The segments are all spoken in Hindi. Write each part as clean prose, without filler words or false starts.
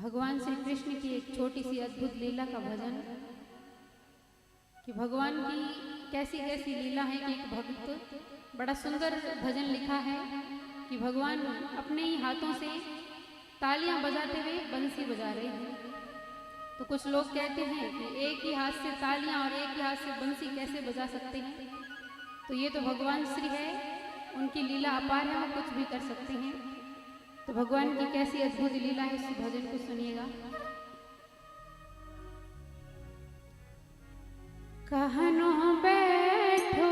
भगवान श्री कृष्ण की एक छोटी सी अद्भुत लीला का भजन कि भगवान की कैसी कैसी लीला है कि एक भक्त बड़ा सुंदर भजन लिखा है कि भगवान अपने ही हाथों से तालियां बजाते हुए बंसी बजा रहे हैं। तो कुछ लोग कहते हैं कि एक ही हाथ से तालियां और एक ही हाथ से बंसी कैसे बजा सकते हैं। तो ये तो भगवान श्री है, उनकी लीला अपार है, वो कुछ भी कर सकते हैं। तो भगवान की कैसी अद्भुत लीला है, इस भजन को सुनिएगा। कहनो बैठो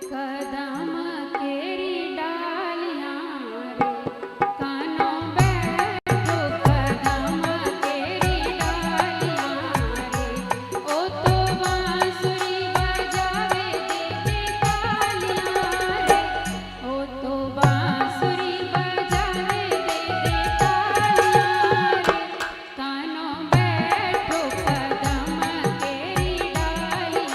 कदम केरी डालियां रे, कहनो बैठो कदम केरी डालियां रे, ओ तो बांसुरी बजावे दे तालियां रे, ओ तो बांसुरी बजावे दे तालियां रे, कहनो बैठो कदम केरी डालियां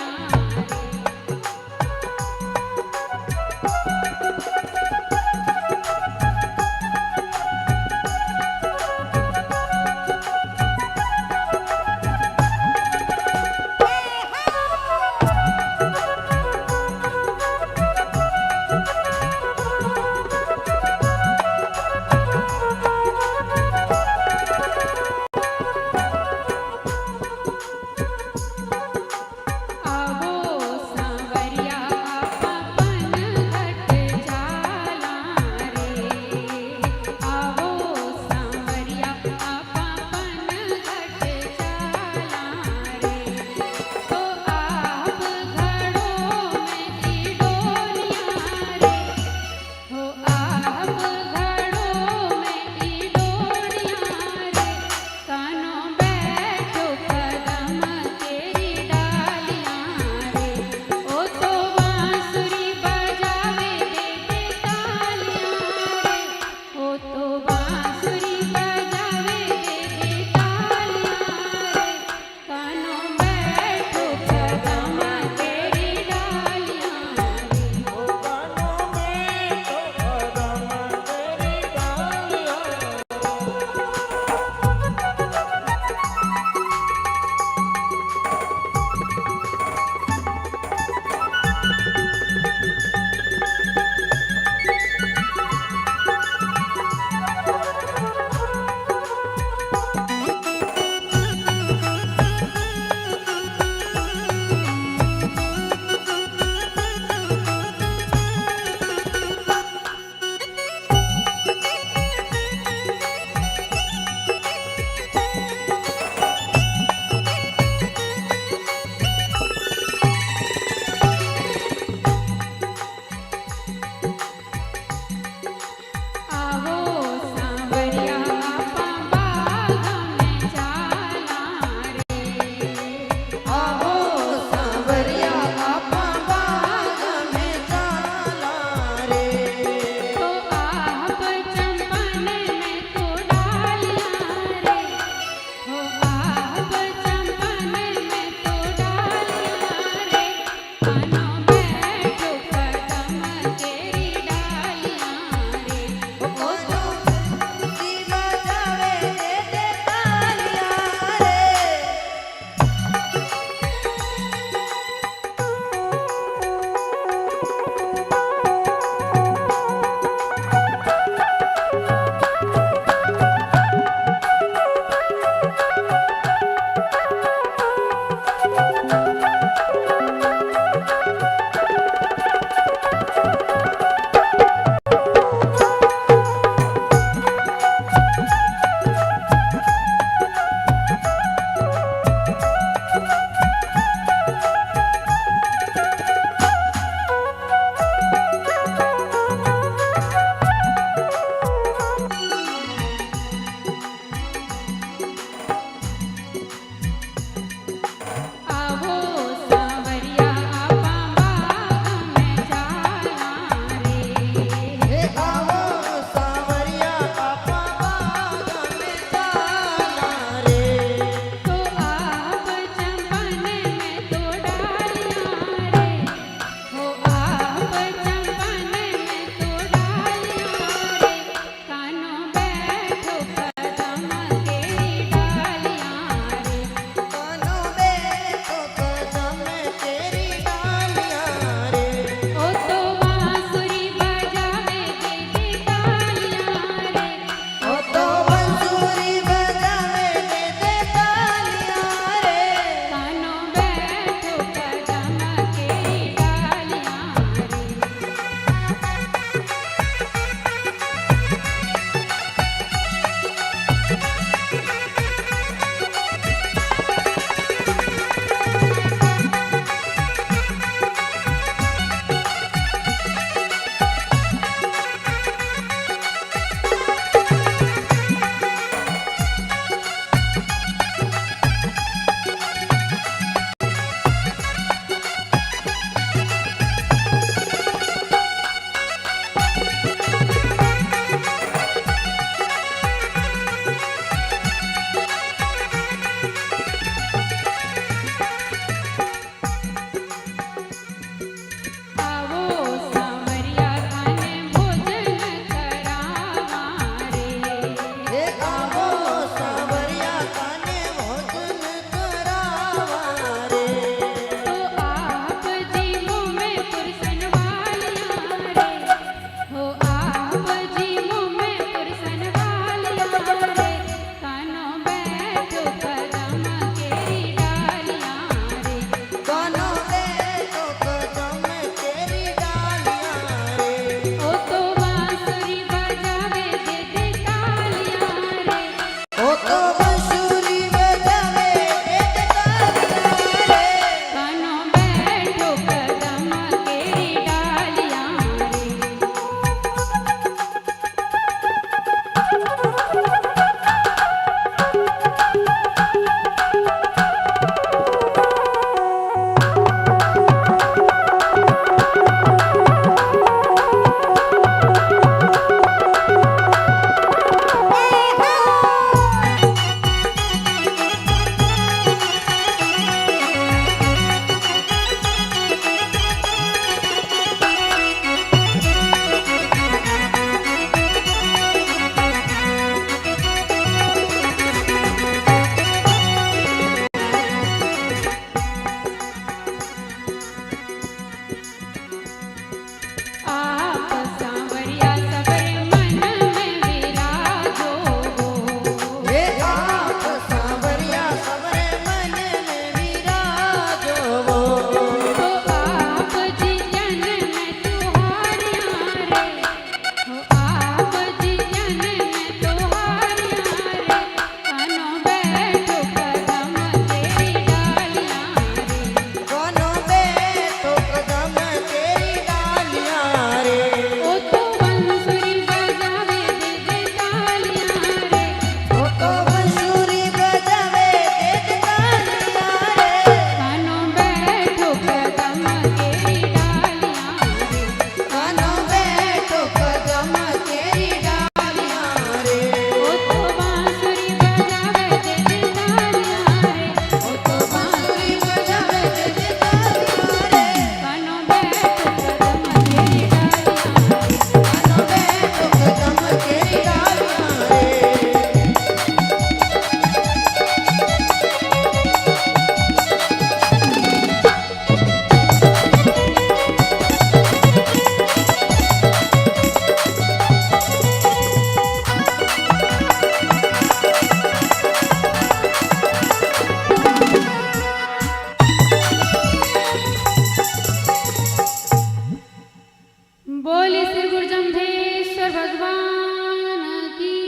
बोली श्री गुरु जमधेश्वर भगवान की,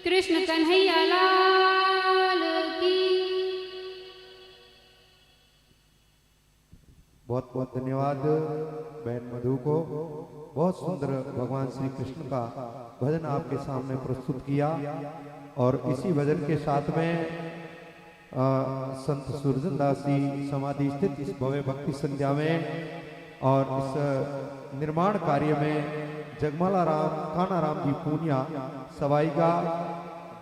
कृष्ण कन्हैया लाल की। बहुत बहुत धन्यवाद बहन मधु को। बहुत सुंदर भगवान श्री कृष्ण का भजन आपके सामने प्रस्तुत किया। और इसी भजन के साथ में संत सुरजन दास जी समाधि स्थित इस भव्य भक्ति संध्या में और इस निर्माण कार्य में जगमाला राम कान्हा राम जी पूनिया सवाईगा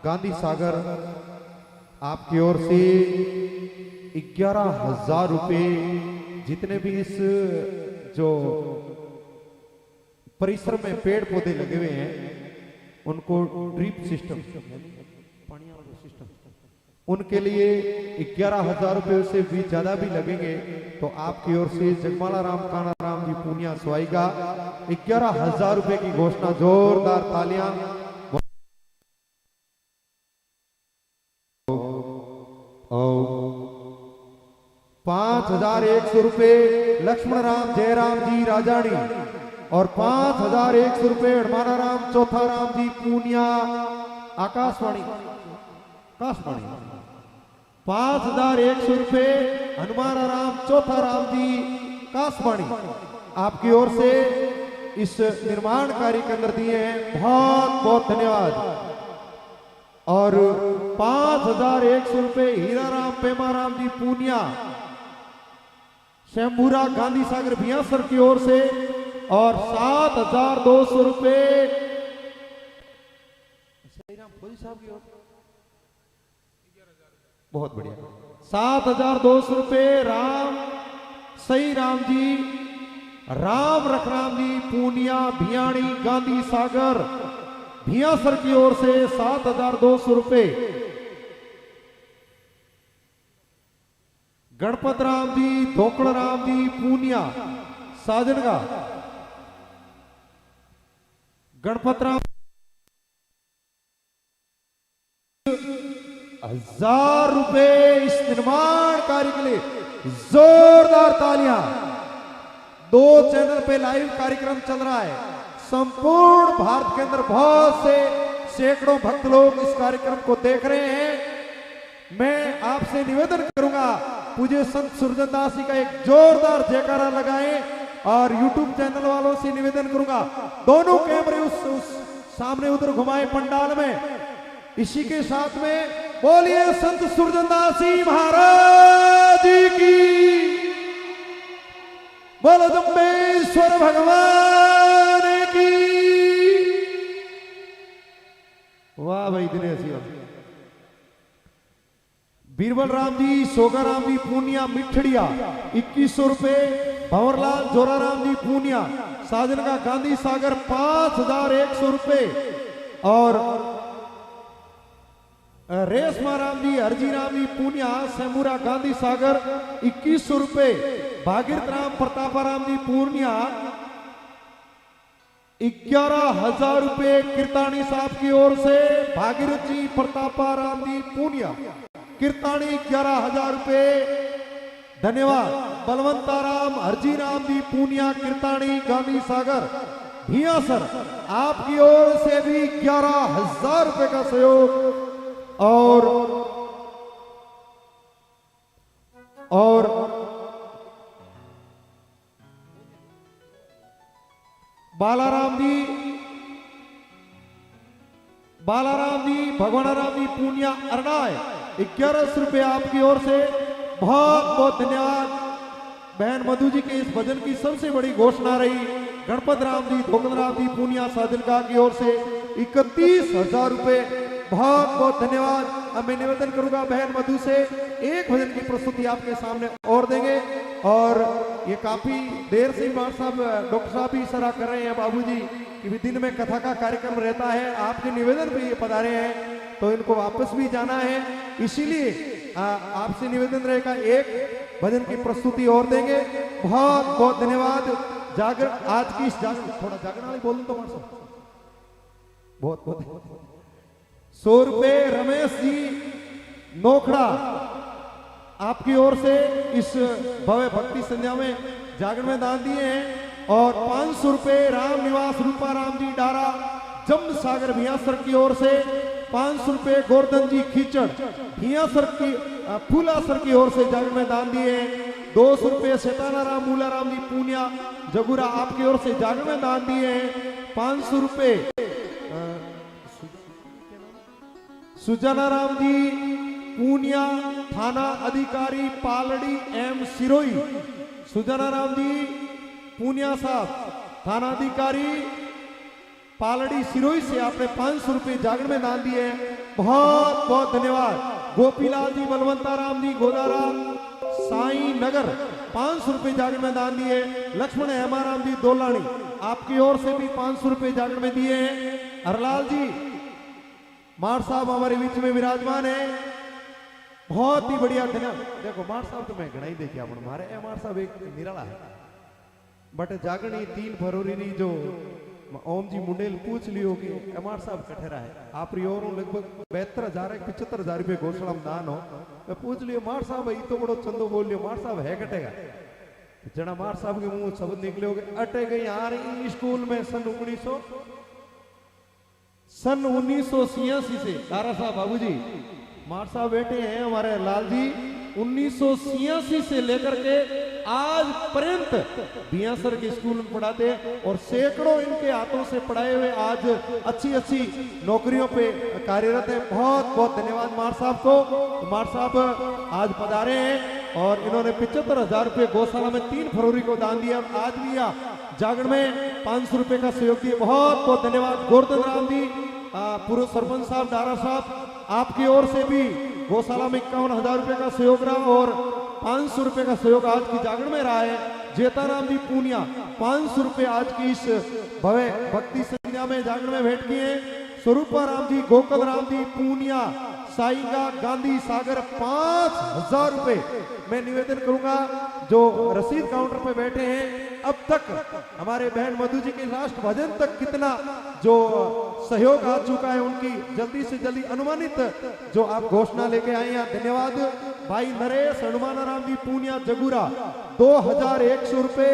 गांधी सागर आपकी ओर से 11,000 रुपये जितने भी इस जो परिसर में पेड़ पौधे लगे हुए हैं उनको ड्रिप सिस्टम उनके लिए 11,000 रुपये से भी ज्यादा भी लगेंगे तो आपकी ओर से जगमाला राम कान्हा राम जी पूनिया सवाईगा 11,000 रुपये की घोषणा। जोरदार तालियां। 5,100 रुपये लक्ष्मण राम जयराम जी राजाणी और 5,100 रुपये हनुमाना राम चौथा राम जी पूनिया आकाशवाणी 5,100 रुपये हनुमान राम चौथा राम जी कासवाणी आपकी ओर से इस निर्माण कार्य के अंदर दिए हैं। बहुत बहुत धन्यवाद। और 5,100 रुपये हीरा राम पेमा राम जी पूनिया शंभूरा गांधी सागर भियासर की ओर से और 7,200 रुपये साहब की ओर। बहुत बढ़िया। 7,200 रुपये राम सही राम जी राम रखराम जी पूनिया भियाणी गांधी सागर भियासर की ओर से 7,200 रुपये। गणपत राम जी धोकड़ राम जी पूनिया साजनगा गणपत राम 1,000 रुपये इस निर्माण कार्य के लिए। जोरदार तालियां। 2 चैनल पे लाइव कार्यक्रम चल रहा है। संपूर्ण भारत के अंदर बहुत से सैकड़ों भक्त लोग इस कार्यक्रम को देख रहे हैं। मैं आपसे निवेदन करूंगा पूज्य संत सुरजन दास जी का एक जोरदार जयकारा लगाएं। और YouTube चैनल वालों से निवेदन करूंगा दोनों कैमरे उस सामने उधर घुमाएं पंडाल में। इसी के साथ में बोलिए संत सुरजन दास जी महाराज की, बोलो जम्बेश्वर भगवान की। वाह भाई दिनेश जी। बीरबल राम जी सोगा राम जी पूनिया मिठड़िया 2,100 रुपये। भंवरलाल जोरा राम जी पूनिया साजन का गांधी सागर 5,100 रुपये। और रेशमा राम जी हरजी राम जी पूनिया सेमुरा गांधी सागर 2,100 रुपये। भागीरथ राम प्रतापा राम जी पूर्णिया 11,000 रुपये कीर्तानी साहब की ओर से। भागीरथ जी प्रतापा राम जी पूनिया कीर्तानी 11,000 रुपये। धन्यवाद। बलवंता राम हरजी राम जी पूनिया कीर्तानी गांधी सागर भियासर आपकी ओर से भी 11,000 रुपये का सहयोग। और बालाराम जी भगवान राम जी पूनिया अरनाय 1100 रुपये आपकी ओर से। बहुत बहुत धन्यवाद। बहन मधु जी के इस भजन की सबसे बड़ी घोषणा रही गणपत राम जी धोकन राम जी पूनिया साजनका की ओर से 31,000 रुपये। बहुत बहुत धन्यवाद। अब मैं निवेदन करूंगा बहन मधु से एक भजन की प्रस्तुति आपके सामने और देंगे। और ये काफी देर से डॉक्टर साहब भी इशारा कर रहे हैं बाबूजी कि भी दिन में कथा का कार्यक्रम रहता है, आपके निवेदन पे ये पधारे हैं तो इनको वापस भी जाना है। इसीलिए आपसे निवेदन रहेगा एक भजन की प्रस्तुति और देंगे। बहुत बहुत धन्यवाद। आज की इस थोड़ा जागरण वाली बोल तो बहुत बहुत 100 रुपये रमेश जी नोखड़ा आपकी ओर से इस भव्य भक्ति संध्या में जागरण में दान दिए हैं। और 500 रुपए राम निवास रूपाराम जी डारा जम सागर भियासर की ओर से 500 रुपए गोवर्धन जी खींचड़ भियासर की फूलासर की ओर से जागरण में दान दिए। 200 रुपए सेताना राम मूलाराम जी पूनिया जगुरा आपकी ओर से जागरण में दान दिए। 500 रुपए सुजाना राम जी पूनिया थाना अधिकारी पालड़ी एम सिरोई। सुजाना राम जी पूनिया साहब थाना अधिकारी पालड़ी सिरोई से आपने 500 रुपए जागरण में दान दिए। बहुत बहुत धन्यवाद। गोपीलाल जी बलवंता राम जी गोदारा साई नगर 500 रुपए जागरण में दान दिए। लक्ष्मण हेमाराम जी दोलानी आपकी ओर से भी 500 रुपए जागरण में दिए हैं। हरलाल जी मार साहब हमारे बीच में विराजमान है, बहुत ही बढ़िया धन्यवाद। देखो मार साहब तो मैं घना ही देखिया पण मारे मार साहब एक निराला है बट जागरणी 3 फरवरी नी जो ओम जी मुंडेल पूछ लियो कि एमार साहब कठेरा है आप रियोरों लगभग 72,000 75,000 रुपए घोषणा में दान हो मैं पूछ लियो मार साहब ये तो बड़ो चंदो बोल लियो मार साहब है कटेगा जना मार साहब के मुंह शब्द निकले हो गए अटे गई यार स्कूल में सन 1986 से दारा साहब बाबूजी मार साहब बैठे हैं हमारे लाल जी 1986 से लेकर के आज पर्यंत बियासर के स्कूल में पढ़ाते हैं और सैकड़ों इनके हाथों से पढ़ाए हुए आज अच्छी अच्छी नौकरियों पे कार्यरत है। बहुत बहुत धन्यवाद मार साहब को। मार साहब आज पधारे हैं और इन्होंने 75,000 रुपए गौशाला में 3 फरवरी को दान दिया। आज भी जागरण में 500 रुपए का सहयोग दिए। बहुत बहुत धन्यवाद। गोवर्धन राम जी पूर्व सरपंच साहब डारा साहब आपकी ओर से भी गौशाला में 51,000 रुपए का सहयोग रहा और 500 रुपए का सहयोग आज की जागरण में रहा है। जेताराम जी पूनिया 500 रुपए आज की इस भव्य भक्ति संध्या में जागरण में भेंट किए। स्वरूपा राम जी गोकुल राम जी पूनिया साईगा गांधी सागर 5,000 रुपए मैं निवेदन करूंगा जो रसीद काउंटर पे बैठे हैं। अब तक हमारे बहन मधु जी के राष्ट्र भजन तक कितना जो सहयोग आ चुका है उनकी जल्दी से जल्दी अनुमानित जो आप घोषणा लेके आए हैं धन्यवाद। भाई नरेश हनुमान राम जी पूनिया जगुरा 2,100 रुपए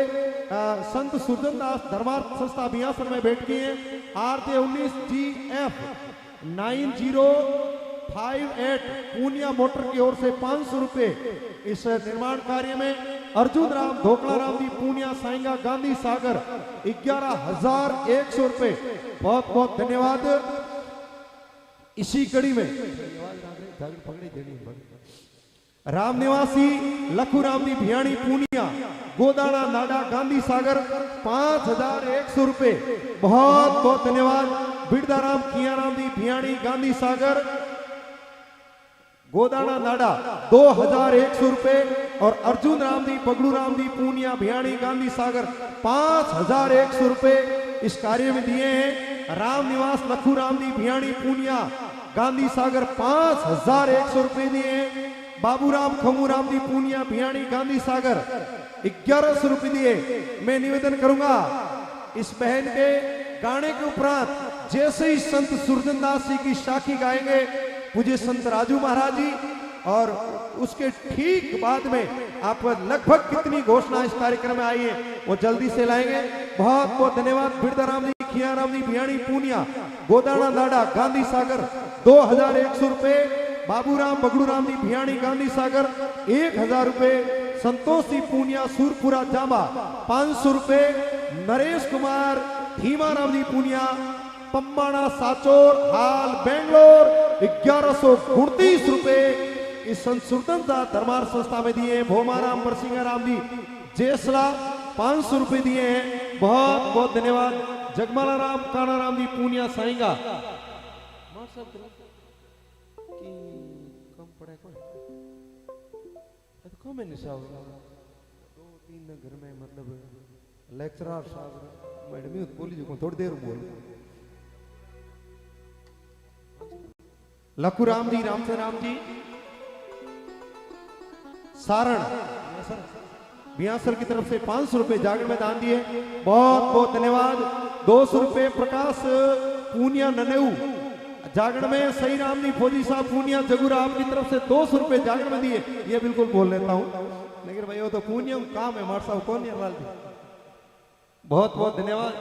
संत सुरजनदास धर्मार्थ संस्था बियासर में भेंट किए। आरती 19 GF 9058 पूनिया मोटर की ओर से 500 रुपए इस निर्माण कार्य में। अर्जुन राम धोकला राम जी पूनिया साईगा गांधी सागर 11,100 रुपए बहुत बहुत धन्यवाद। इसी कड़ी में राम निवासी लखू राम जी भियाणी पूनिया गोदाना नाडा गांधी सागर 5,100 रुपए बहुत बहुत धन्यवाद। बिरदा राम किया राम जी भियाणी गांधी सागर गोदाना नाडा 2,100 रुपए और अर्जुन राम जी बगड़ू राम जी पूनिया भियाणी गांधी सागर 5,100 रुपए इस कार्य में दिए हैं। राम निवास लखू राम जी भियाणी पूनिया गांधी सागर 5,100 रुपए दिए हैं। बाबूराम खमूराम जी पूनिया भियाणी गांधी सागर 1,100 रुपए दिए। मैं निवेदन करूंगा इस बहन के गाने के उपरांत जैसे ही संत सुरजनदास जी की साखी गाएंगे पूज्य संत राजू महाराज जी और उसके ठीक बाद में आप लगभग कितनी घोषणा इस कार्यक्रम में आई है वो जल्दी से लाएंगे। बहुत बहुत धन्यवाद। बिरदाराम जी खियाराम जी भियाणी पूनिया गोदाना नाडा गांधी सागर 2,100 रुपए। बाबूराम बगड़ू राम जी भियाणी गांधी सागर 1,000 रुपए। संतोष जी पूनिया सूरपुरा जांबा 500 रुपए। नरेश कुमार धीमाराम जी पूनिया पम्बाना साचोर हाल बेंगलोर 1,129 रुपए इस संत धर्मार्थ संस्था में दिए। भोमाराम बरसिंगा राम जी जेसला 500 रुपए दिए हैं। बहुत बहुत धन्यवाद। जगमाला राम काना राम जी पूनिया साईगा कम पड़े कौन दो तीन घर में मतलब लेक्चरर साहब मैडम बोली जो थोड़ी देर बोल लखू राम जी रामचंद्र राम जी सारण बियासर की तरफ से 500 रुपए जागरण में दान दिए। बहुत बहुत धन्यवाद। 200 रुपए प्रकाश पूनिया ननेऊ जागरण में। सही राम जी फौजी साहब पूनिया जगुरा आपकी तरफ से 200 रुपए जागरण में दिए। ये बिल्कुल बोल लेता हूं लेकिन भाई वो तो पूनिया काम है मार साहब कौन है लाल जी बहुत बहुत धन्यवाद।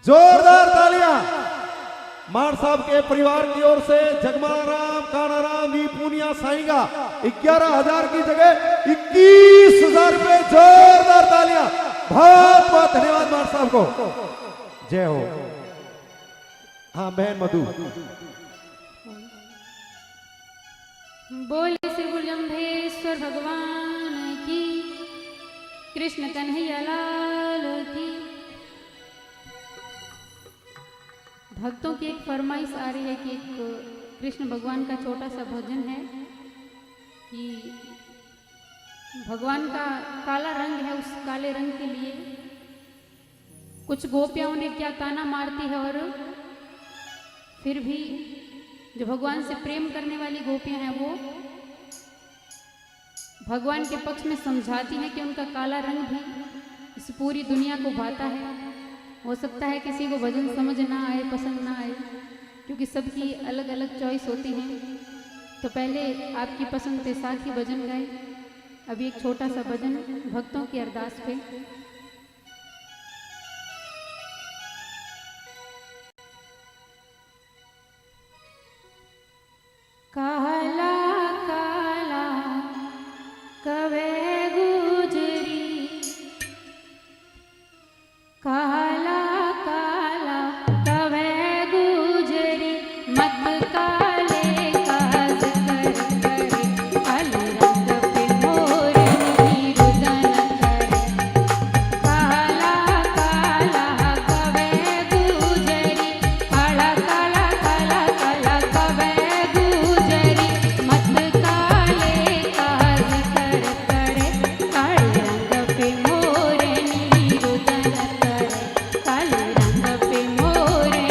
जोरदार तालियां मार साहब के परिवार की ओर से। जगमाराम कानाराम जी पूनिया साईंगा 11,000 की जगह 21,000 रुपए। जोरदार तालियां, बहुत बहुत धन्यवाद मार साहब को। जय हो। हाँ बहन मधु। बोले श्री गुरुजम्भेश्वर भगवान की, कृष्ण कन्हैया लाल की। भक्तों की एक फरमाइश आ रही है कि एक कृष्ण भगवान का छोटा सा भजन है कि भगवान का काला रंग है, उस काले रंग के लिए कुछ गोपियां उन्हें क्या ताना मारती है, और फिर भी जो भगवान से प्रेम करने वाली गोपियां हैं वो भगवान के पक्ष में समझाती हैं कि उनका काला रंग भी इस पूरी दुनिया को भाता है। हो सकता है किसी को भजन समझ ना आए, पसंद ना आए, क्योंकि सबकी अलग अलग चॉइस होती है। तो पहले आपकी पसंद के साथ ही भजन गाए। अभी एक छोटा सा भजन भक्तों की अरदास पे। काला काला कवे गुजरी, काला काला कवे गुजरी, मत काले का जिक्र करे, काले रंग पे मोरनी रुदन करे। काला काला कवे गुजरी, काला काला काला काला कवे गुजरी, मत काले का जिक्र करे, काले रंग पे मोरनी रुदन करे, काले रंग पे मोरनी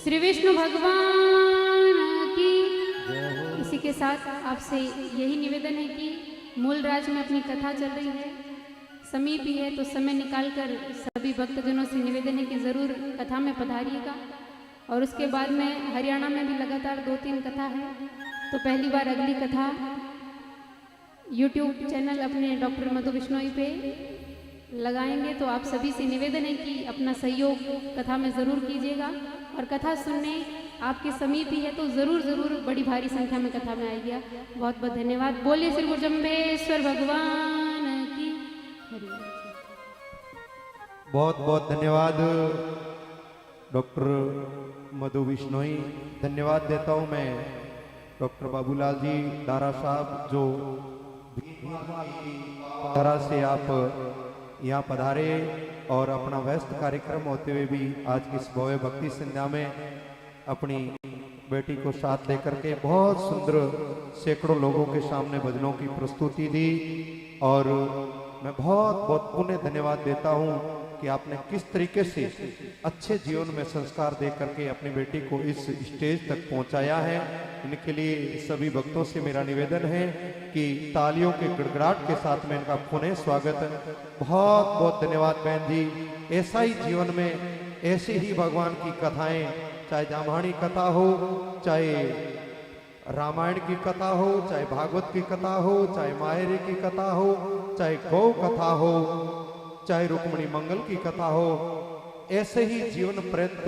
श्री विष्णु भगवान की। इसी के साथ आपसे यही निवेदन है कि मूल राज में अपनी कथा चल रही है, समीप ही है, तो समय निकालकर सभी भक्तजनों से निवेदन है कि ज़रूर कथा में पधारिएगा। और उसके बाद में हरियाणा में भी लगातार 2-3 कथा है, तो पहली बार अगली कथा YouTube चैनल अपने डॉक्टर मधु बिश्नोई पे लगाएंगे। तो आप सभी से निवेदन है कि अपना सहयोग कथा में ज़रूर कीजिएगा, और कथा सुनने आपके समीप ही है तो ज़रूर बड़ी भारी संख्या में कथा में आइएगा। बहुत बहुत धन्यवाद। बोलिए श्री गुरुजम्बेश्वर भगवान की। बहुत बहुत धन्यवाद डॉक्टर मधु बिश्नोई। धन्यवाद देता हूं मैं डॉक्टर बाबूलाल जी दारा साहब, जो तरह से आप यहाँ पधारे और अपना व्यस्त कार्यक्रम होते हुए भी आज की इस भव्य भक्ति संध्या में अपनी बेटी को साथ लेकर के बहुत सुंदर सैकड़ों लोगों के सामने भजनों की प्रस्तुति दी। और मैं बहुत बहुत पुण्य धन्यवाद देता हूँ कि आपने किस तरीके से अच्छे जीवन में संस्कार दे करके अपनी बेटी को इस स्टेज तक पहुंचाया है। इनके लिए सभी भक्तों से मेरा निवेदन है कि तालियों के गड़गड़ाहट के साथ में इनका पुनः स्वागत। बहुत बहुत धन्यवाद बहन जी। ऐसा ही जीवन में ऐसे ही भगवान की कथाएं, चाहे जामहानी कथा हो, चाहे रामायण की कथा हो, चाहे भागवत की कथा हो, चाहे माहेरी की कथा हो, चाहे गौ कथा हो, चाहे रुक्मणी मंगल की कथा हो, ऐसे ही जीवन पर्यंत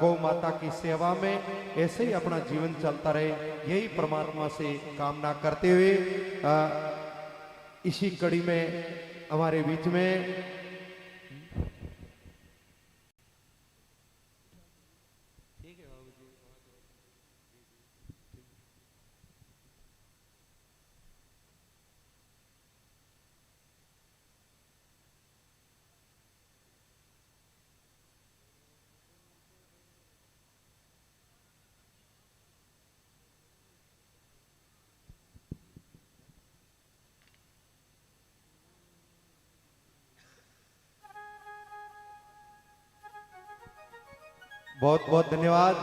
गौ माता की सेवा में ऐसे ही अपना जीवन चलता रहे, यही परमात्मा से कामना करते हुए इसी कड़ी में हमारे बीच में बहुत बहुत धन्यवाद।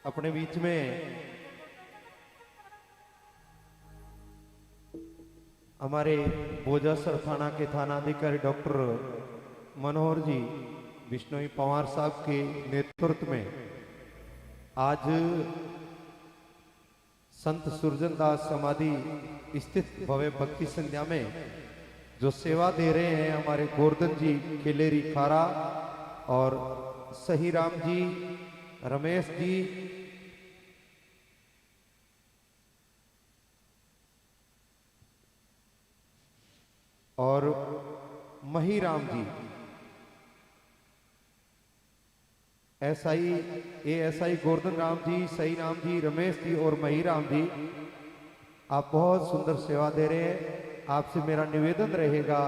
अपने बीच में हमारे बोजासर थाना के थानाधिकारी डॉक्टर मनोहर जी बिश्नोई पवार साहब के नेतृत्व में आज संत सुरजनदास समाधि स्थित भव्य भक्ति संध्या में जो सेवा दे रहे हैं हमारे गोवर्धन जी केलेरी खारा और सही राम जी, रमेश जी, और मही राम जी, एएसआई गोवर्धन राम जी, सही राम जी, रमेश जी और मही राम जी, आप बहुत सुंदर सेवा दे रहे हैं। आपसे मेरा निवेदन रहेगा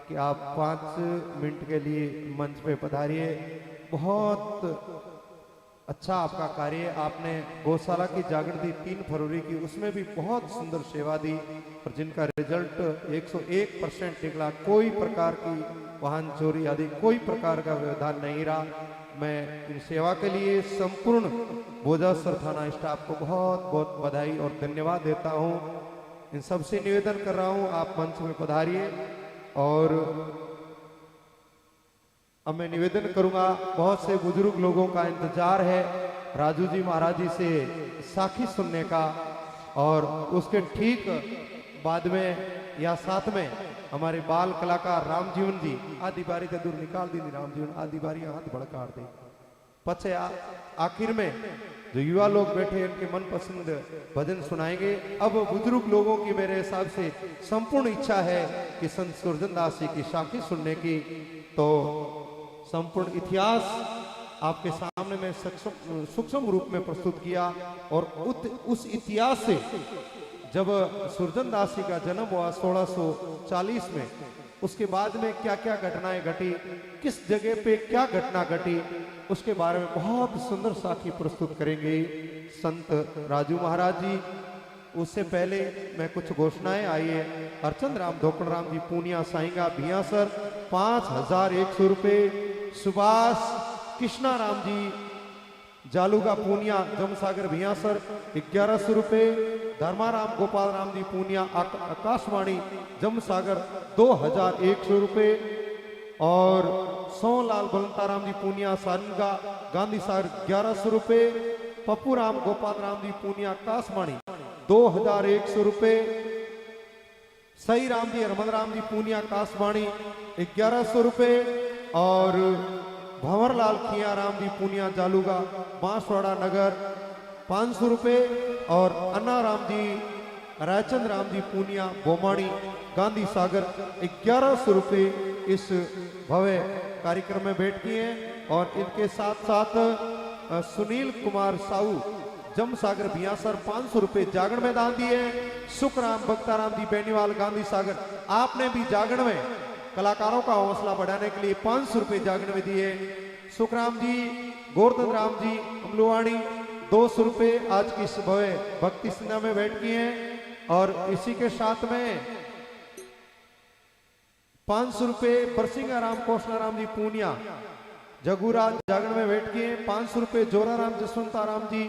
कि आप 5 मिनट के लिए मंच पे पधारिए। बहुत अच्छा आपका कार्य, आपने गौशाला की जागरण दी 3 फरवरी की, उसमें भी बहुत सुंदर सेवा दी और जिनका रिजल्ट 101% निकला। कोई प्रकार की वाहन चोरी आदि कोई प्रकार का व्यवधान नहीं रहा। मैं इन सेवा के लिए संपूर्ण बोजासर थाना स्टाफ को बहुत बहुत बधाई और धन्यवाद देता हूँ। इन सबसे निवेदन कर रहा हूं आप मंच में पधारिए। और अब मैं निवेदन करूंगा, बहुत से बुजुर्ग लोगों का इंतजार है राजू जी महाराज जी से साखी सुनने का, और उसके ठीक बाद में या साथ में हमारे बाल कलाकार रामजीवन जी आदि बारी तो दूर निकाल दी रामजीवन आदि बारी हाथ भड़काड़ दे पचे आखिर में जो युवा लोग बैठे हैं उनके मनपसंद भजन सुनाएंगे। अब बुजुर्ग लोगों की मेरे हिसाब से संपूर्ण इच्छा है कि संत सुरजनदास जी की साखी सुनने की, तो संपूर्ण इतिहास आपके सामने में सूक्ष्म रूप में प्रस्तुत किया। और उस इतिहास से जब सुरजनदास जी का जन्म हुआ 1640 में, उसके बाद में क्या क्या घटनाएं घटी, किस जगह पे क्या घटना घटी, उसके बारे में बहुत सुंदर साखी प्रस्तुत करेंगे संत राजू महाराज जी। उससे पहले मैं कुछ घोषणाएं आई है। अर्चन राम धोकड़ राम जी पूनिया साईंगा भियासर 5100 रुपये, सुभाष कृष्णा राम जी जालूगा पूनिया जमसागर भियासर 1100 रुपए। धर्माराम गोपाल राम जी पूनिया आकाशवाणी जमसागर 2100 रुपए। और सोनलाल बलंताराम जी पूनिया सारंगा गांधी सागर 1100 रुपए। पप्पू राम गोपाल राम जी पूनिया आकाशवाणी 2100 रुपए। सही राम जी हरमन राम जी पूनिया आकाशवाणी 1100 रुपए। और भंवरलाल खिया राम जी पूनिया जालूगा बांसवाड़ा नगर 500 रुपए। और अन्ना राम जी रायचंद राम जी पूनिया बोमाणी गांधी सागर 1100 रुपए इस भव्य कार्यक्रम में भेंट किए हैं। और इनके साथ साथ सुनील कुमार साहू जमसागर भियासर 500 रुपए जागरण में दान दिए। सुखराम भक्ताराम जी बेनीवाल गांधी सागर, आपने भी जागरण में कलाकारों का हौसला बढ़ाने के लिए 500 रुपए जागरण में दिए। सुखराम जी गोवर्धन राम जी अमलुवाणी 200 रुपए आज की इस भव्य भक्ति सिन्हा में भेंट किए हैं। और इसी के साथ में 500 रुपए बरसिंगा राम कोसला राम जी पूनिया जगूरा जागरण में भेंट किए। 500 रुपए जोरा राम जसवंता राम जी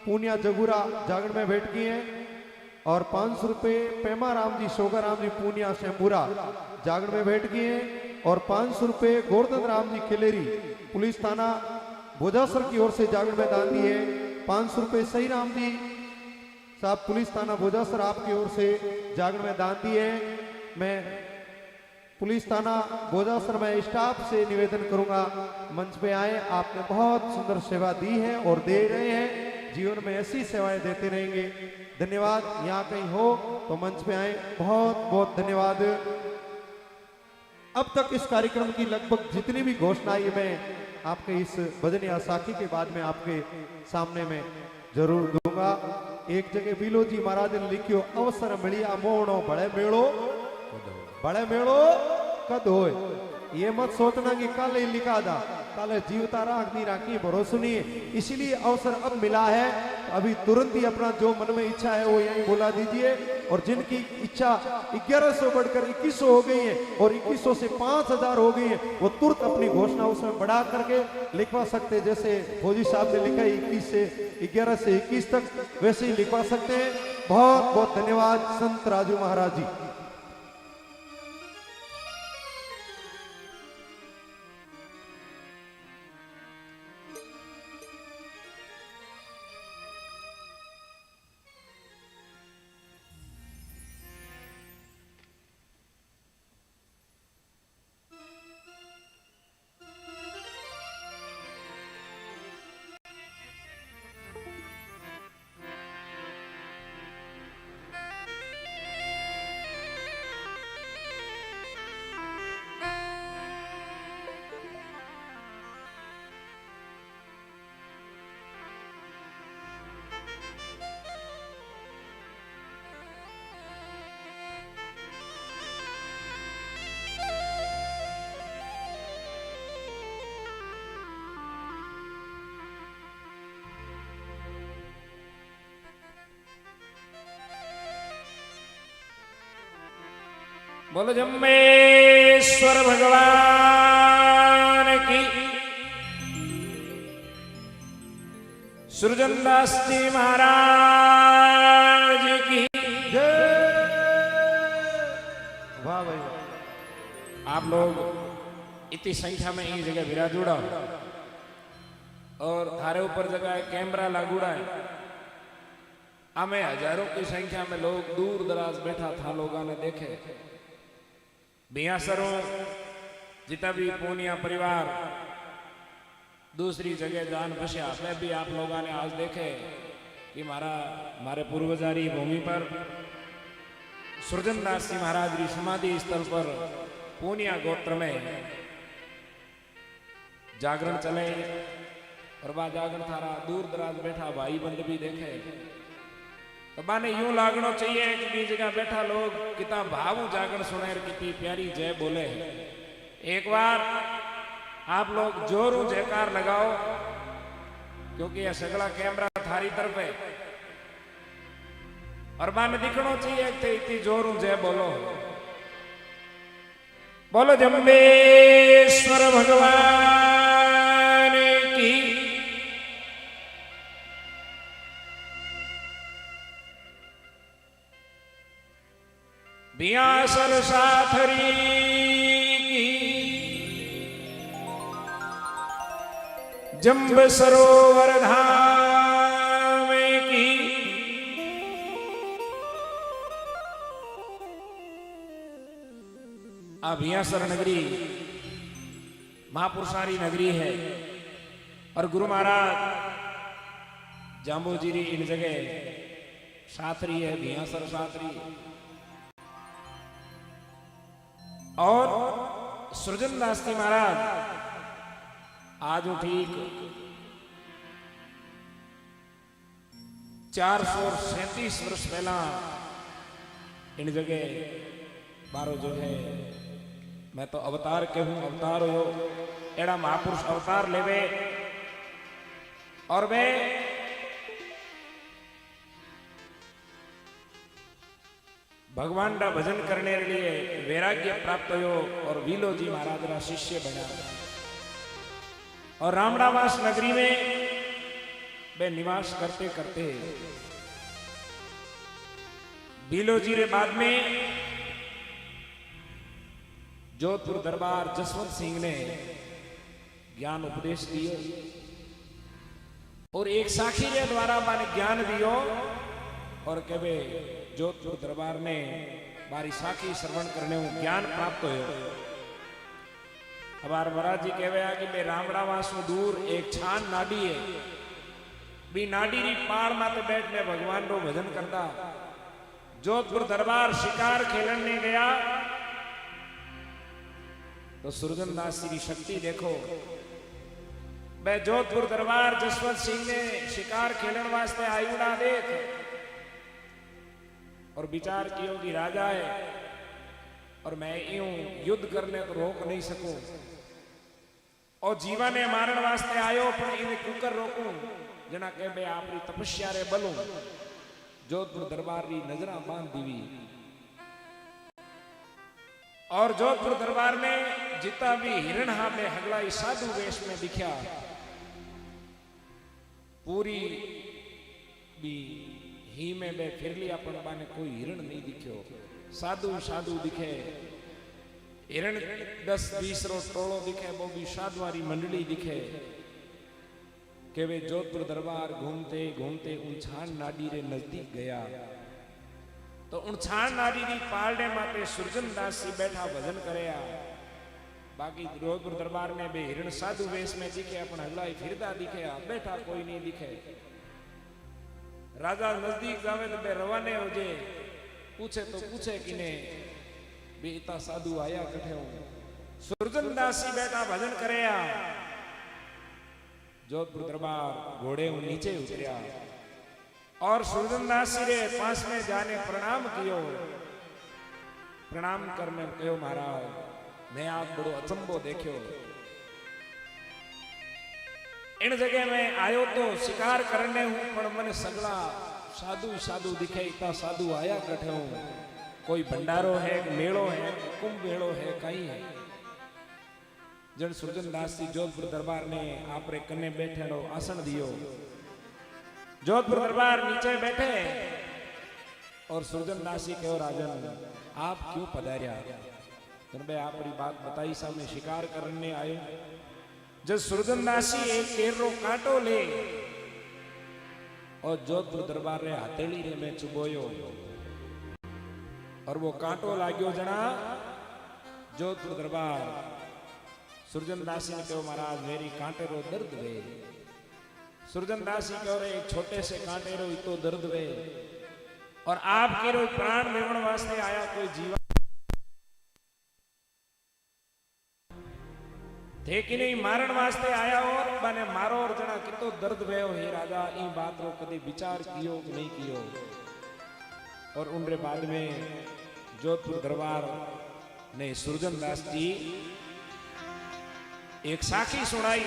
पूनिया जगूरा जागरण में भेंट किए। और 500 रुपए पेमा राम जी शोगा राम जी पूनिया शेमपुरा जागरण में भेंट किए। और 500 रुपए गोवर्धन राम जी खिलेरी पुलिस थाना भोजासर की ओर से जागरण में दान दिए। 500 रुपए सही राम जी साहब पुलिस थाना भोजासर आपकी ओर से जागरण में दान दिए। मैं पुलिस थाना भोजासर में स्टाफ से निवेदन करूंगा मंच पे आए, आपने बहुत सुंदर सेवा दी है और दे रहे हैं, जीवन में ऐसी सेवाएं देते रहेंगे। धन्यवाद। यहाँ कहीं हो तो मंच पे आए, बहुत बहुत धन्यवाद। अब तक इस कार्यक्रम की लगभग जितनी भी घोषणा आई मैं आपके इस भजन या साखी के बाद में आपके सामने में जरूर दूंगा। एक जगह बिलो जी महाराज ने लिखियो अवसर मिलिया मोहनो बड़े मेड़ो कद होए। ये मत सोचना कि कल ही लिखा था, कल जीवता राख नहीं राखी भरोसा नहीं है। इसीलिए अवसर अब मिला है, अभी तुरंत ही अपना जो मन में इच्छा है वो यहीं बोला दीजिए। और जिनकी इच्छा 1100 बढ़कर 2100 हो गई है और 2100 से 5000 हो गई है, वो तुरंत अपनी घोषणा उसमें बढ़ा करके लिखवा सकते। जैसे फौजी साहब ने लिखा 21 से 11 से 21 तक, वैसे ही लिखवा सकते हैं। बहुत बहुत धन्यवाद संत राजू महाराज जी। बोलो जम्बेश्वर भगवान की, सृजनदास जी महाराज की जय। वाह भाई, आप लोग इतनी संख्या में एक जगह विराजुड़ा और थारे ऊपर जगह कैमरा लागूड़ा है। हमें हजारों की संख्या में लोग दूर दराज बैठा था, लोगों ने देखे बियासरों जितना भी पूनिया परिवार दूसरी जगह जान बस्या में भी आप लोगों ने आज देखे कि हमारे पूर्वजारी भूमि पर सृजनदास जी महाराज की समाधि स्थल पर पूनिया गोत्र में जागरण चले और बा जागरण थारा दूर दराज बैठा भाई बंद भी देखे तो बाने यूं लागनो चाहिए कि बीच जगह बैठा लोग कितना भावु जागरण सुने, कितनी प्यारी जय बोले। एक बार आप लोग जोरों जयकार लगाओ, क्योंकि यह सगला कैमरा थारी तरफ है और बाने दिखनो चाहिए कि इतनी जोरों जय बोलो। बोलो जम्बेश्वर भगवान की। बियासर साथरी की। जम्ब सरोवर धाम की। बियासर नगरी महापुरुषारी नगरी है और गुरु महाराज जाम्बूजीरी इन जगह साथरी है, बियासर साथरी। और सृजन दास जी महाराज आज ठीक 437 वर्ष पहला इन जगह बारो जो है मैं तो अवतार कहूं, अवतार हो एड़ा महापुरुष अवतार लेवे और वे भगवान का भजन करने के लिए वैराग्य प्राप्त हो और वीलो जी महाराज का शिष्य बना और रामड़ावास नगरी में वे निवास करते करते वीलो जी के बाद में जोधपुर दरबार जसवंत सिंह ने ज्ञान उपदेश दियो और एक साखी के द्वारा माने ज्ञान दियो और कहे जोधपुर दरबार ने बारी साखी श्रवण करने में ज्ञान प्राप्त हो। हमार महाराज जी कहवे कि मैं रामड़ावास दूर एक छान नाडी है बी नाडी री पाड़ माते बैठ में भगवान रो भजन करता। जोधपुर दरबार शिकार खेलने गया तो सुरजन दास जी की शक्ति देखो। मैं जोधपुर दरबार जसवंत सिंह ने शिकार खेलने वास्ते आयुड़ा देख और विचार किया कि राजा है और मैं यूं युद्ध करने को रोक नहीं सकूं और जीवा ने मारण वास्ते आयो पर इन्हें कुकर रोकूं जना कह बे आपरी तपस्या रे बलूं। जोधपुर दरबार री नजरा बांध दीवी और जोधपुर दरबार में जितना भी हिरण हा में हगलाई साधु वेश में दिखा पूरी भी ही में बे फिर लिया पर बाने कोई हिरण नहीं दिखो। साधु साधु दिखे हिरण 10-20 रो टोलो दिखे वो भी साधुवारी मंडली दिखे के वे जोधपुर दरबार घूमते घूमते उनछान नाडी रे नजदीक गया तो उनछान नाडी री पालने माते सुरजन दास जी बैठा भजन करया। बाकी जोधपुर दरबार में बे हिरण साधु वेश में दिखे अपन हगलाई फिरदा दिखे बैठा कोई नहीं दिखे। राजा नजदीक जावे तो बे रवाने हो जे पूछे तो पूछे किने बे इतना साधु आया कठे हो। सुरजन दास जी बैठा भजन करया। जोधपुर दरबार घोड़े नीचे उतरिया और सुरजन दास जी रे पास में जाने प्रणाम कियो। प्रणाम करने कहो महाराज मैं आप बड़ो अचंबो देखो इन जगह में आयो तो शिकार करने हूं पर मन सगला साधु साधु दिखे। इतना साधु आया कठे हूं कोई भंडारो है मेड़ो है कुंभ मेड़ो है कहीं है। जन सुरजन दास जी जोधपुर दरबार ने आपरे कन्ने बैठे आसन दियो। जोधपुर दरबार नीचे बैठे और सुरजन दास जी कहो राजन आप क्यों पधारिया। भाई आपरी बात बताई सामने शिकार करने आयो। जब सुरजन दास जी एक केरो कांटो ले और जोधपुर दरबार रे हथेली रे में चुबोयो और वो कांटो लाग्यो जना जोधपुर दरबार। सुरजन दास जी ने कहो महाराज मेरी कांटे रो दर्द वे। सुरजन दास जी कहो रे एक छोटे से कांटे रो इतो दर्द वे और आपके रो प्राण लेवन वास्ते आया कोई जीवन थे कि नहीं मारण वास्ते आया और बने मारो और जना कितो दर्द भयो हे राजा ई बात रो कभी विचार कियो कि नहीं कियो। और उनरे बाद में जोधपुर दरबार ने सुरजन दास जी एक साखी सुनाई।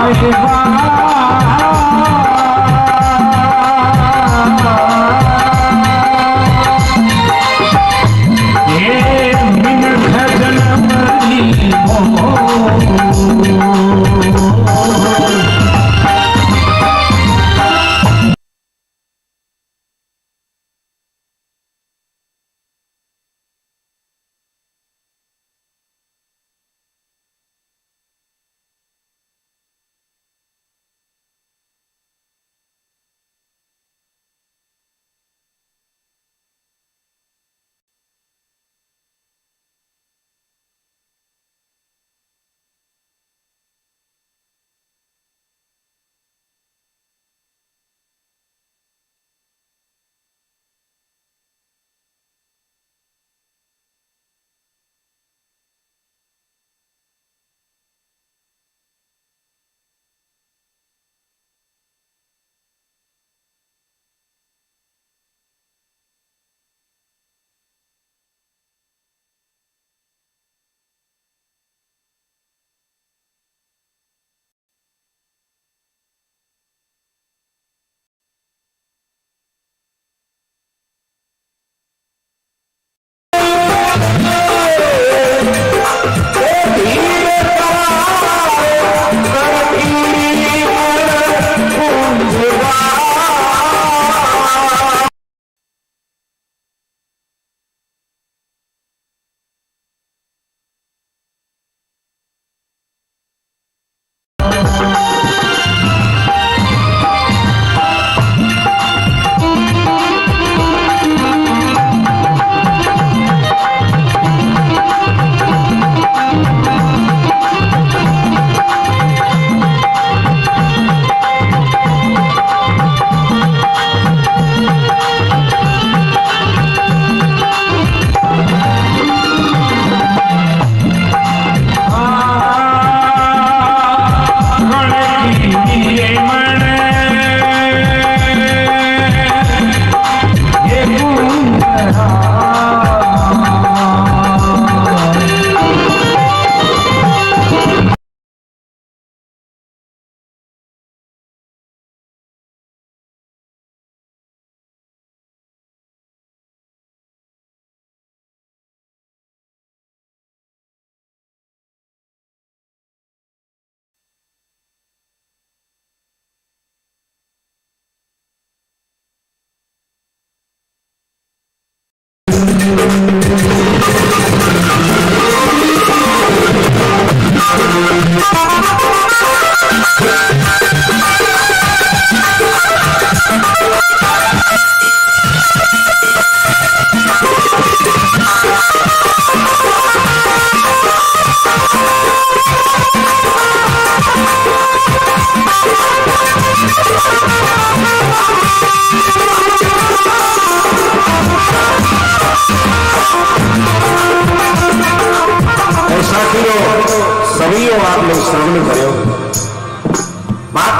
साथियों सभी आप लोग श्रवण करो।